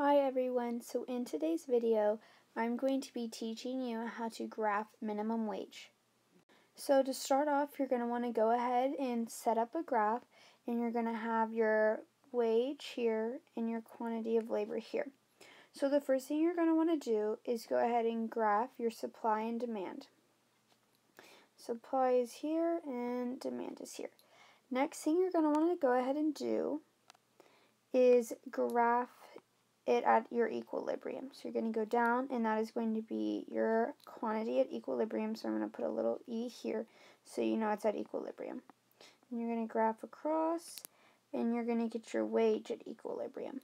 Hi everyone, so in today's video I'm going to be teaching you how to graph minimum wage. So to start off, you're going to want to go ahead and set up a graph, and you're going to have your wage here and your quantity of labor here. So the first thing you're going to want to do is go ahead and graph your supply and demand. Supply is here and demand is here. Next thing you're going to want to go ahead and do is graph it at your equilibrium. So you're going to go down, and that is going to be your quantity at equilibrium. So I'm going to put a little e here so you know it's at equilibrium. And you're going to graph across, and you're going to get your wage at equilibrium.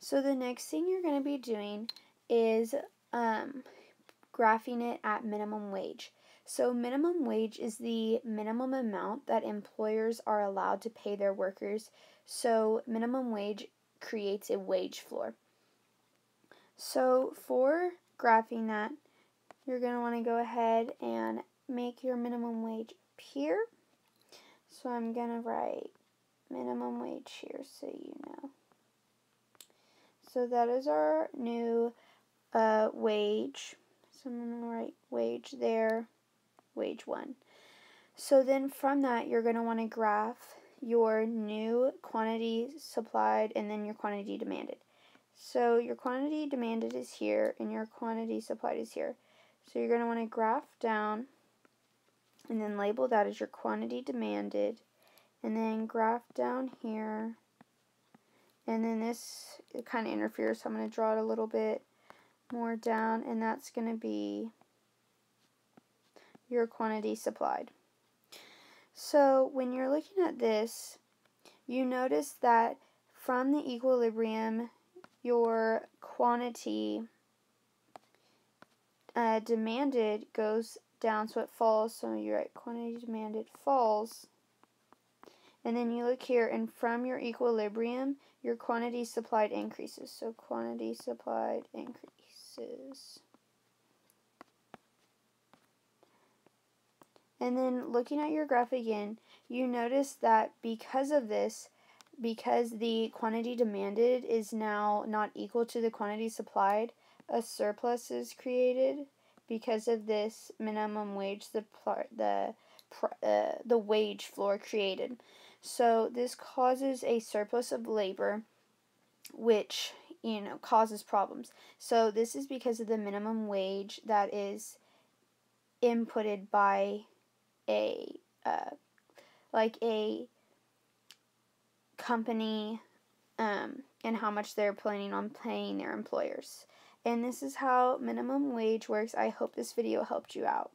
So the next thing you're going to be doing is graphing it at minimum wage. So minimum wage is the minimum amount that employers are allowed to pay their workers. So minimum wage creates a wage floor. So for graphing that, you're going to want to go ahead and make your minimum wage appear. So I'm going to write minimum wage here so you know. So that is our new wage. So I'm going to write wage there, wage 1. So then from that, you're going to want to graph your new quantity supplied and then your quantity demanded. So your quantity demanded is here and your quantity supplied is here. So you're going to want to graph down and then label that as your quantity demanded, and then graph down here, and then this kind of interferes, so I'm going to draw it a little bit more down, and that's going to be your quantity supplied. So when you're looking at this, you notice that from the equilibrium, your quantity demanded goes down, so it falls. So you write quantity demanded falls. And then you look here, and from your equilibrium, your quantity supplied increases. So quantity supplied increases. And then looking at your graph again, you notice that because of this, because the quantity demanded is now not equal to the quantity supplied, a surplus is created because of this minimum wage, the wage floor created. So this causes a surplus of labor, which causes problems. So this is because of the minimum wage that is inputted by a company and how much they're planning on paying their employers. And this is how minimum wage works. I hope this video helped you out.